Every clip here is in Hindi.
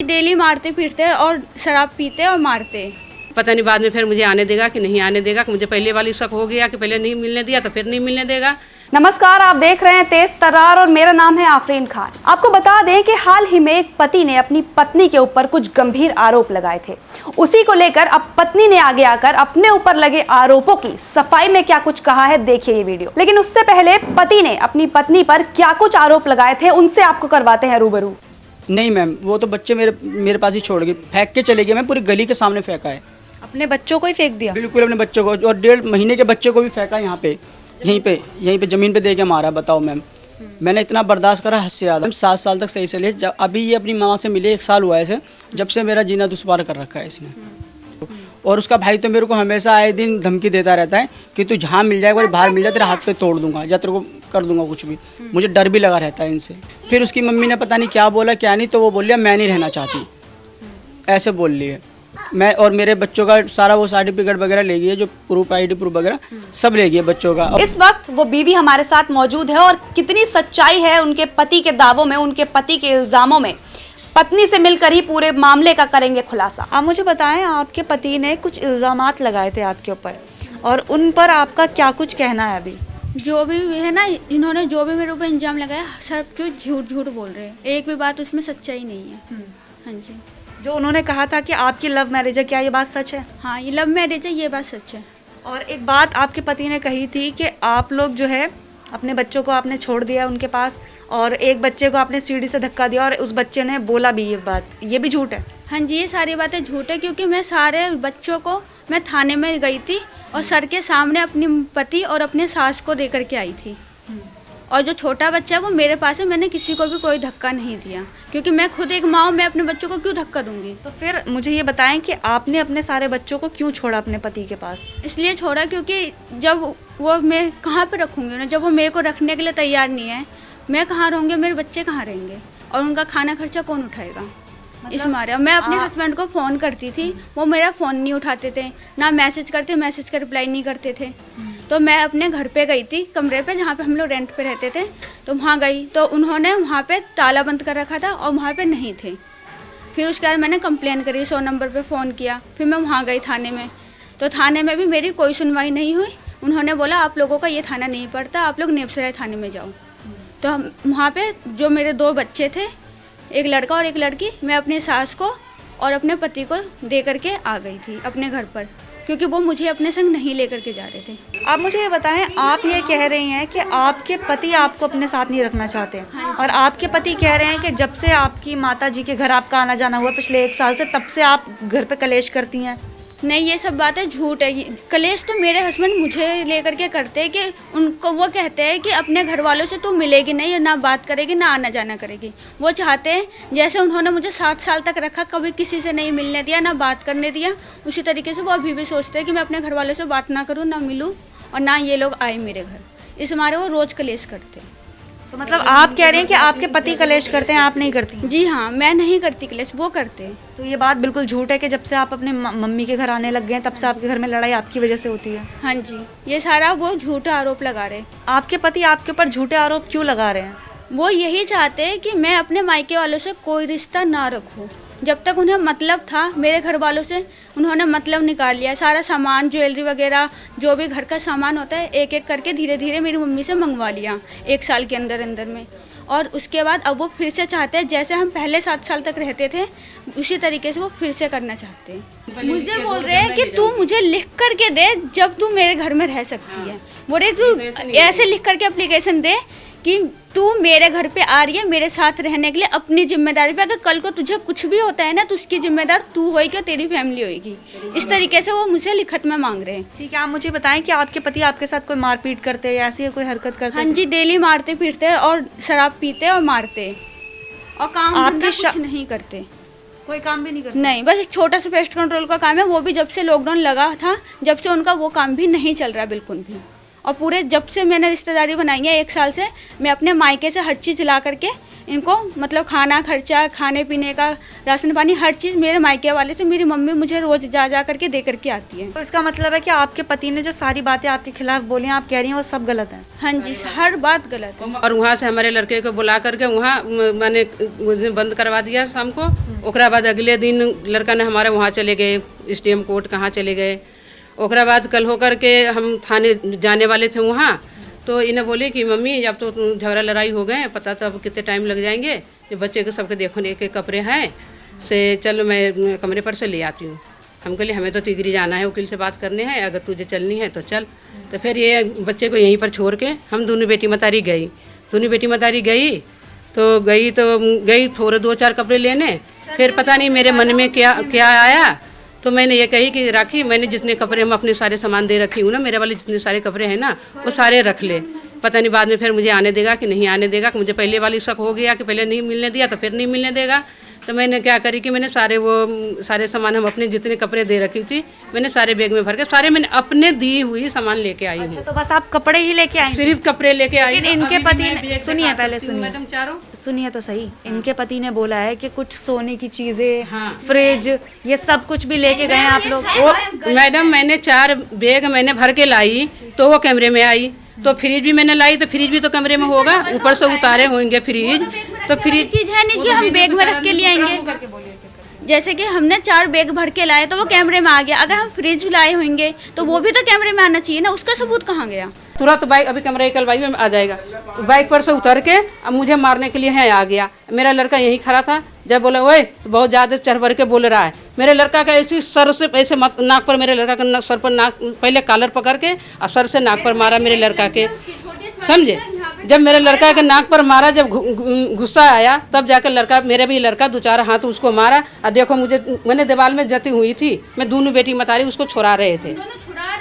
डेली मारते पीटते और शराब पीते और मारते। पता नहीं बाद में फिर मुझे आने देगा कि नहीं आने देगा, कि मुझे पहले वाली शक हो गया कि पहले नहीं मिलने दिया तो फिर नहीं मिलने देगा। नमस्कार, आप देख रहे हैं तेज तर्रार और मेरा नाम है आफरीन खान। आपको बता दें कि हाल ही में एक पति ने अपनी पत्नी के ऊपर कुछ गंभीर आरोप लगाए थे। उसी को लेकर अब पत्नी ने आगे आकर अपने ऊपर लगे आरोपों की सफाई में क्या कुछ कहा है, देखिए ये वीडियो। लेकिन उससे पहले पति ने अपनी पत्नी पर क्या कुछ आरोप लगाए थे, उनसे आपको करवाते हैं रूबरू। नहीं मैम, वो तो बच्चे मेरे पास ही छोड़ गए, फेंक के चले गए। मैं पूरी गली के सामने फेंका है। अपने बच्चों को ही फेंक दिया? बिल्कुल, अपने बच्चों को, और 1.5 महीने के बच्चे को भी फेंका यहाँ पे, यहीं पे ज़मीन पे दे के मारा। बताओ मैम, मैंने इतना बर्दाश्त करा हद से ज़्यादा। 7 साल तक सही से ले, जब अभी ये अपनी माँ से मिले 1 साल हुआ है इसे, जब से मेरा जीना दुश्वार कर रखा है इसने। और उसका भाई तो मेरे को हमेशा आए दिन धमकी देता रहता है कि तू जहाँ मिल जाए, बाहर मिल जाए, तेरे हाथ पे तोड़ दूंगा या तेरे को कर दूंगा कुछ भी। मुझे डर भी लगा रहता है इनसे। फिर उसकी मम्मी ने पता नहीं क्या बोला क्या नहीं, तो वो बोल लिया मैं नहीं रहना चाहती, ऐसे बोल लिए। मैं और मेरे बच्चों का सारा वो सर्टिफिकेट वगैरह ले गई है, जो प्रूफ ID प्रूफ वगैरह सब ले गई बच्चों का। इस वक्त वो बीवी हमारे साथ मौजूद है और कितनी सच्चाई है उनके पति के दावों में, उनके पति के इल्जामों में, पत्नी से मिलकर ही पूरे मामले का करेंगे खुलासा। आप मुझे बताएं, आपके पति ने कुछ इल्जामात लगाए थे आपके ऊपर, और उन पर आपका क्या कुछ कहना है अभी? जो भी है ना, इन्होंने जो भी मेरे ऊपर इल्जाम लगाया सब जो झूठ बोल रहे हैं, एक भी बात उसमें सच्चाई नहीं है। हाँ जी। जो उन्होंने कहा था कि आपकी लव मैरिज है, क्या ये बात सच है? हाँ, ये लव मैरिज है, ये बात सच है। और एक बात आपके पति ने कही थी कि आप लोग जो है अपने बच्चों को आपने छोड़ दिया उनके पास, और एक बच्चे को आपने सीढ़ी से धक्का दिया और उस बच्चे ने बोला भी ये बात, ये भी झूठ है? हाँ जी, ये सारी बातें झूठ है, क्योंकि मैं सारे बच्चों को मैं थाने में गई थी और सर के सामने अपने पति और अपने सास को दे करके आई थी। और जो छोटा बच्चा है वो मेरे पास है, मैंने किसी को भी कोई धक्का नहीं दिया, क्योंकि मैं खुद एक माँ हूँ, मैं अपने बच्चों को क्यों धक्का दूंगी। तो फिर मुझे ये बताएं कि आपने अपने सारे बच्चों को क्यों छोड़ा अपने पति के पास? इसलिए छोड़ा क्योंकि जब वो, मैं कहाँ पे रखूँगी उन्हें, जब वो मेरे को रखने के लिए तैयार नहीं है, मैं कहाँ रहूँगी, मेरे बच्चे कहाँ रहेंगे, और उनका खाना खर्चा कौन उठाएगा? इस मारे मैं अपने हस्बैंड को फ़ोन करती थी, वो मेरा फ़ोन नहीं उठाते थे, ना मैसेज करते, मैसेज का रिप्लाई नहीं करते थे। तो मैं अपने घर पे गई थी, कमरे पे जहाँ पे हम लोग रेंट पे रहते थे, तो वहाँ गई तो उन्होंने वहाँ पे ताला बंद कर रखा था और वहाँ पे नहीं थे। फिर उसके बाद मैंने कंप्लेन करी, 100 नंबर पे फ़ोन किया। फिर मैं वहाँ गई थाने में, तो थाने में भी मेरी कोई सुनवाई नहीं हुई। उन्होंने बोला आप लोगों का ये थाना नहीं पड़ता, आप लोग नेपसराय थाने में जाओ। तो हम वहाँ पर जो मेरे 2 बच्चे थे, एक लड़का और एक लड़की, मैं अपनी सास को और अपने पति को दे करके आ गई थी अपने घर पर, क्योंकि वो मुझे अपने संग नहीं लेकर के जा रहे थे। आप मुझे ये बताएं, आप ये कह रही हैं कि आपके पति आपको अपने साथ नहीं रखना चाहते, और आपके पति कह रहे हैं कि जब से आपकी माता जी के घर आपका आना जाना हुआ पिछले 1 साल से, तब से आप घर पे कलेश करती हैं। नहीं, ये सब बातें झूठ है। कलेश तो मेरे हस्बैंड मुझे लेकर के करते हैं, कि उनको वो कहते हैं कि अपने घर वालों से तू मिलेगी नहीं, ना बात करेगी, ना आना जाना करेगी। वो चाहते हैं जैसे उन्होंने मुझे 7 साल तक रखा, कभी किसी से नहीं मिलने दिया, ना बात करने दिया, उसी तरीके से वो अभी भी सोचते हैं कि मैं अपने घर वालों से बात ना करूँ, ना मिलूँ, और ना ये लोग आए मेरे घर। इस मारे वो रोज़ कलेश करते हैं। तो मतलब आप कह रहे हैं कि आपके पति कलेश करते हैं, आप नहीं करती? जी हाँ, मैं नहीं करती कलेश, वो करते हैं। तो ये बात बिल्कुल झूठ है कि जब से आप अपने मम्मी के घर आने लग गए हैं, तब से आपके घर में लड़ाई आपकी वजह से होती है? हाँ जी, ये सारा वो झूठा आरोप लगा रहे हैं। आपके पति आपके ऊपर झूठे आरोप क्यों लगा रहे हैं? वो यही चाहते हैं कि मैं अपने मायके वालों से कोई रिश्ता ना रखूं। जब तक उन्हें मतलब था मेरे घर वालों से, उन्होंने मतलब निकाल लिया। सारा सामान, ज्वेलरी वगैरह, जो भी घर का सामान होता है, एक एक करके धीरे धीरे मेरी मम्मी से मंगवा लिया 1 साल के अंदर अंदर में। और उसके बाद अब वो फिर से चाहते हैं जैसे हम पहले 7 साल तक रहते थे, उसी तरीके से वो फिर से करना चाहते हैं। मुझे बोल रहे हैं कि तू मुझे लिख करके दे जब तू मेरे घर में रह सकती है। बोल रहे तू ऐसे लिख करके एप्लीकेशन दे कि तू मेरे घर पे आ रही है मेरे साथ रहने के लिए, अपनी जिम्मेदारी पे। अगर कल को तुझे कुछ भी होता है ना, तो उसकी जिम्मेदार तू होगी और तेरी फैमिली होगी। इस तरीके से वो मुझे लिखत में मांग रहे हैं। ठीक है, आप मुझे बताएं कि आपके पति आपके साथ कोई मारपीट करते हैं, ऐसी कोई हरकत करते हाँ हैं? जी, डेली मारते पीटते और शराब पीते और मारते, और काम आपके कुछ नहीं करते। कोई काम भी नहीं करते? नहीं, बस एक छोटा सा पेस्ट कंट्रोल का काम है, वो भी जब से लॉकडाउन लगा था, जब से उनका वो काम भी नहीं चल रहा बिल्कुल भी। और पूरे जब से मैंने रिश्तेदारी बनाई है 1 साल से, मैं अपने मायके से हर चीज़ ला करके इनको मतलब खाना खर्चा, खाने पीने का, राशन पानी, हर चीज़ मेरे मायके वाले से मेरी मम्मी मुझे रोज़ जा करके दे करके आती है। तो इसका मतलब है कि आपके पति ने जो सारी बातें आपके खिलाफ बोली, आप कह रही हैं वो सब गलत है? हाँ जी, हर बात गलत है। और वहाँ से हमारे लड़के को बुला करके वहाँ मैंने मुझे बंद करवा दिया शाम को। ओकरा बाद अगले दिन लड़का ने हमारे वहाँ चले गए, SDM कोर्ट कहाँ चले गए। ओकरा बाद कल होकर के हम थाने जाने वाले थे वहाँ, तो इन्हें बोले कि मम्मी अब तो झगड़ा लड़ाई हो गए, पता तो अब कितने टाइम लग जाएंगे, जो बच्चे के सबके देखने के कपड़े हैं से चलो मैं कमरे पर से ले आती हूँ। हम कहले हमें तो तिगरी जाना है, वकील से बात करने हैं, अगर तुझे चलनी है तो चल। तो फिर ये बच्चे को यहीं पर छोड़ के हम दोनों बेटी मतारी गई। दोनों बेटी मतारी गई थोड़े 2-4 कपड़े लेने। फिर पता नहीं मेरे मन में क्या आया, तो मैंने ये कही कि राखी, मैंने जितने कपड़े हम अपने सारे सामान दे रखी हूँ ना, मेरे वाले जितने सारे कपड़े हैं ना वो सारे रख ले। पता नहीं बाद में फिर मुझे आने देगा कि नहीं आने देगा, कि मुझे पहले वाली शक हो गया कि पहले नहीं मिलने दिया तो फिर नहीं मिलने देगा। तो मैंने क्या करी कि मैंने सारे सामान हम अपने जितने कपड़े दे रखी थी मैंने सारे बैग में भर के सारे मैंने अपने दी हुई सामान लेके आई हूँ। अच्छा, तो बस आप कपड़े ही लेके आए? सिर्फ कपड़े लेके आई। लेकिन इनके पति ने, सुनिए पहले मैडम, चारों सुनिए तो सही, इनके पति ने बोला है कि कुछ सोने की चीजें, हाँ। फ्रिज, ये सब कुछ भी लेके गए हैं आप लोग? वो मैडम मैंने 4 बैग मैंने भर के लाई तो वो कैमरे में आई। तो फ्रिज भी मैंने लाई तो फ्रिज भी तो कमरे में होगा, ऊपर से उतारे होंगे फ्रिज। तो फ्रिज चीज़ है नहीं कि हम बैग में रख के ले आएंगे। जैसे कि हमने 4 बैग भर के लाए तो वो कैमरे में आ गया, अगर हम फ्रिज लाए होंगे तो वो भी तो कैमरे में आना चाहिए ना, उसका सबूत कहाँ गया? तुरंत बाइक अभी कैमरा निकलवाई में आ जाएगा। बाइक पर से उतर के अब मुझे मारने के लिए है आ गया। मेरा लड़का यहीं खड़ा था, जब बोला ओए तो बहुत ज़्यादा चढ़ बढ़ के बोल रहा है। मेरे लड़का का ऐसी सर से ऐसे नाक पर, मेरे लड़का का सर पर नाक पहले कॉलर पकड़ के और सर से नाक पर मारा मेरे लड़का के, समझे। जब मेरे लड़का के नाक पर मारा, जब गुस्सा आया तब जाकर लड़का, मेरे भी लड़का 2-4 हाथ उसको मारा। और देखो मैंने दीवार में जती हुई थी, मैं दोनों बेटी मतारी उसको छुड़ा रहे थे,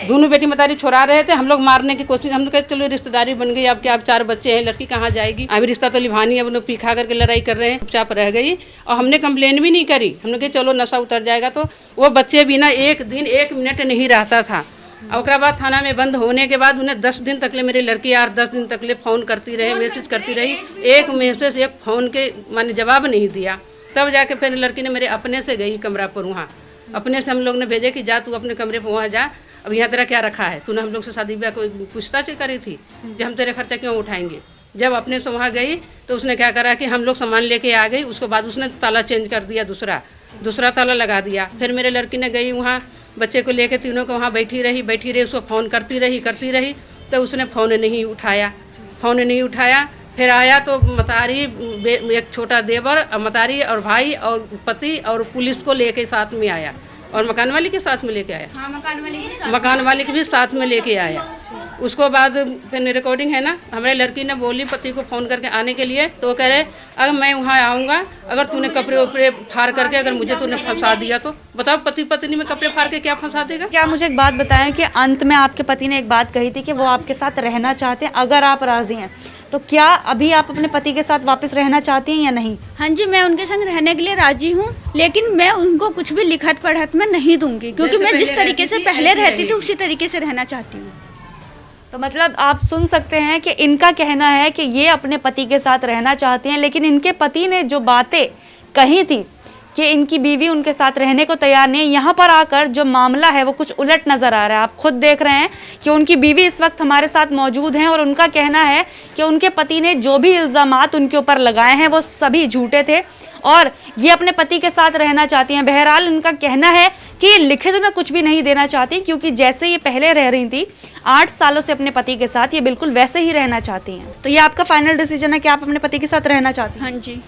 दोनों बेटी मतारी छुड़ा रहे थे। हम लोग मारने की कोशिश, हम लोग कहते चलो रिश्तेदारी बन गई, अब क्या, अब 4 बच्चे हैं, लड़की कहाँ जाएगी, अभी रिश्ता तो निभानी, अब लोग पी खा करके लड़ाई कर रहे हैं, चुपचाप रह गई। और हमने कंप्लेन भी नहीं करी, हमने कहा चलो नशा उतर जाएगा। तो वो बच्चे बिना 1 दिन 1 मिनट नहीं रहता था। और उसके बाद थाना में बंद होने के बाद उन्हें 10 दिन तक ले, मेरी लड़की 8-10 दिन तक ले फ़ोन करती रही, मैसेज करती रही, एक मैसेज एक फ़ोन के माने जवाब नहीं दिया। तब जाके फिर लड़की ने मेरे अपने से गई कमरा पर, वहाँ अपने से हम लोग ने भेजे कि जा तू अपने कमरे पर वहाँ जा, अब यहाँ तेरा क्या रखा है, तूने हम लोग से शादी ब्याह को पूछताछ करी थी, जब हम तेरे खर्चा क्यों उठाएंगे। जब अपने से वहाँ गई तो उसने क्या करा कि हम लोग सामान लेके आ गई, उसके बाद उसने ताला चेंज कर दिया, दूसरा ताला लगा दिया। फिर मेरे लड़की ने गई वहाँ, बच्चे को लेके तीनों को वहाँ बैठी रही, उसको फ़ोन करती रही तो उसने फ़ोन नहीं उठाया। फिर आया तो मतारी, एक छोटा देवर, मतारी और भाई और पति और पुलिस को लेके साथ में आया, और मकान वाली के साथ में लेके आया। हाँ, मकान वाली के भी साथ में लेके आया। उसको बाद फिर रिकॉर्डिंग है ना, हमारे लड़की ने बोली पति को फ़ोन करके आने के लिए, तो वो कह रहे अगर मैं वहाँ आऊँगा, अगर तूने कपड़े उपड़े फाड़ करके अगर मुझे तूने फंसा दिया तो बताओ, पति पत्नी में कपड़े फाड़ के क्या फंसा देगा। क्या मुझे एक बात बताएं कि अंत में आपके पति ने एक बात कही थी कि वो आपके साथ रहना चाहते हैं, अगर आप राजी हैं तो क्या अभी आप अपने पति के साथ वापस रहना चाहती हैं या नहीं? हाँ जी, मैं उनके संग रहने के लिए राजी हूँ, लेकिन मैं उनको कुछ भी लिखत पढ़त में नहीं दूंगी, क्योंकि मैं जिस तरीके से पहले रहती थी उसी तरीके से रहना चाहती हूँ। तो मतलब आप सुन सकते हैं कि इनका कहना है कि ये अपने पति के साथ रहना चाहती हैं, लेकिन इनके पति ने जो बातें कही थी कि इनकी बीवी उनके साथ रहने को तैयार नहीं है, यहाँ पर आकर जो मामला है वो कुछ उलट नज़र आ रहा है। आप खुद देख रहे हैं कि उनकी बीवी इस वक्त हमारे साथ मौजूद हैं और उनका कहना है कि उनके पति ने जो भी इल्ज़ामात उनके ऊपर लगाए हैं वो सभी झूठे थे और ये अपने पति के साथ रहना चाहती हैं। बहरहाल इनका कहना है कि लिखित में कुछ भी नहीं देना चाहती, क्योंकि जैसे ये पहले रह रही थी 8 सालों से अपने पति के साथ, ये बिल्कुल वैसे ही रहना चाहती हैं। तो ये आपका फाइनल डिसीजन है कि आप अपने पति के साथ रहना चाहती हैं? हाँ जी।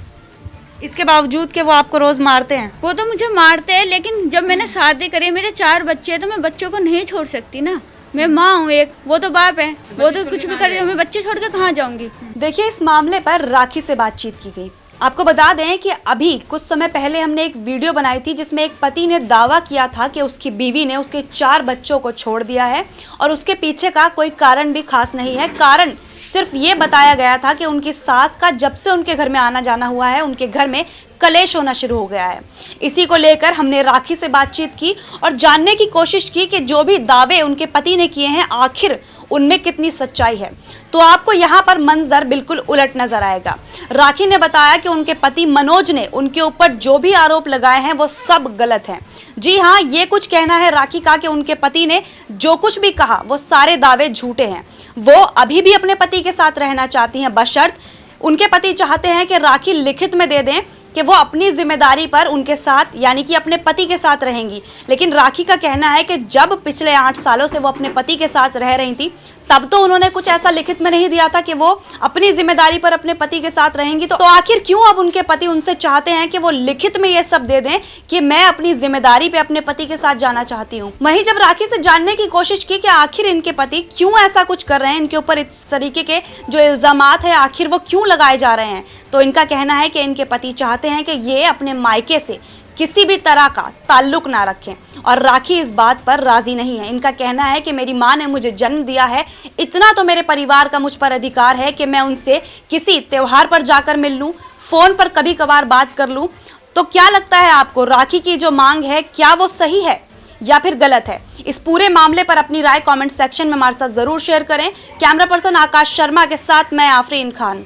इसके बावजूद कि वो आपको रोज़ मारते हैं? वो तो मुझे मारते हैं, लेकिन जब मैंने शादी करी, मेरे 4 बच्चे हैं, तो मैं बच्चों को नहीं छोड़ सकती ना। मैं माँ हूँ एक, वो तो बाप है, वो तो कुछ भी करे, मैं बच्चे छोड़ के कहाँ जाऊँगी। देखिए, इस मामले पर राखी से बातचीत की गई। आपको बता दें कि अभी कुछ समय पहले हमने एक वीडियो बनाई थी जिसमें एक पति ने दावा किया था कि उसकी बीवी ने उसके 4 बच्चों को छोड़ दिया है और उसके पीछे का कोई कारण भी खास नहीं है। कारण सिर्फ ये बताया गया था कि उनकी सास का जब से उनके घर में आना जाना हुआ है, उनके घर में कलेश होना शुरू हो गया है। इसी को लेकर हमने राखी से बातचीत की और जानने की कोशिश की कि जो भी दावे उनके पति ने किए हैं आखिर उनमें कितनी सच्चाई है। तो आपको यहाँ पर मंजर बिल्कुल उलट नजर आएगा। राखी ने बताया कि उनके पति मनोज ने उनके ऊपर जो भी आरोप लगाए हैं वो सब गलत हैं। जी हाँ, ये कुछ कहना है राखी का कि उनके पति ने जो कुछ भी कहा वो सारे दावे झूठे हैं। वो अभी भी अपने पति के साथ रहना चाहती हैं, बशर्त उनके पति चाहते हैं कि राखी लिखित में दे दें कि वो अपनी जिम्मेदारी पर उनके साथ यानी कि अपने पति के साथ रहेंगी। लेकिन राखी का कहना है कि जब पिछले 8 सालों से वो अपने पति के साथ रह रही थी तब तो उन्होंने कुछ ऐसा लिखित में नहीं दिया था कि वो अपनी जिम्मेदारी पर अपने पति के साथ रहेंगी। तो आखिर क्यों अब उनके पति उनसे चाहते हैं कि वो लिखित में ये सब दे दें कि मैं अपनी जिम्मेदारी पे अपने पति के साथ जाना चाहती हूँ। वहीं जब राखी से जानने की कोशिश की कि आखिर इनके पति क्यों ऐसा कुछ कर रहे हैं, इनके ऊपर इस तरीके के जो इल्जामात है आखिर वो क्यों लगाए जा रहे हैं, तो इनका कहना है कि इनके पति चाहते हैं कि ये अपने मायके से किसी भी तरह का ताल्लुक ना रखें और राखी इस बात पर राजी नहीं है। इनका कहना है कि मेरी माँ ने मुझे जन्म दिया है, इतना तो मेरे परिवार का मुझ पर अधिकार है कि मैं उनसे किसी त्योहार पर जाकर मिल लूँ, फोन पर कभी कभार बात कर लूँ। तो क्या लगता है आपको, राखी की जो मांग है क्या वो सही है या फिर गलत है? इस पूरे मामले पर अपनी राय कमेंट सेक्शन में हमारे साथ जरूर शेयर करें। कैमरा पर्सन आकाश शर्मा के साथ मैं आफरीन खान।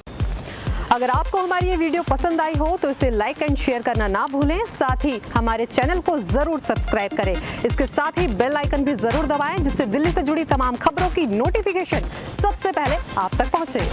अगर आपको हमारी ये वीडियो पसंद आई हो तो इसे लाइक एंड शेयर करना ना भूलें। साथ ही हमारे चैनल को जरूर सब्सक्राइब करें। इसके साथ ही बेल आइकन भी जरूर दबाएं जिससे दिल्ली से जुड़ी तमाम खबरों की नोटिफिकेशन सबसे पहले आप तक पहुंचे।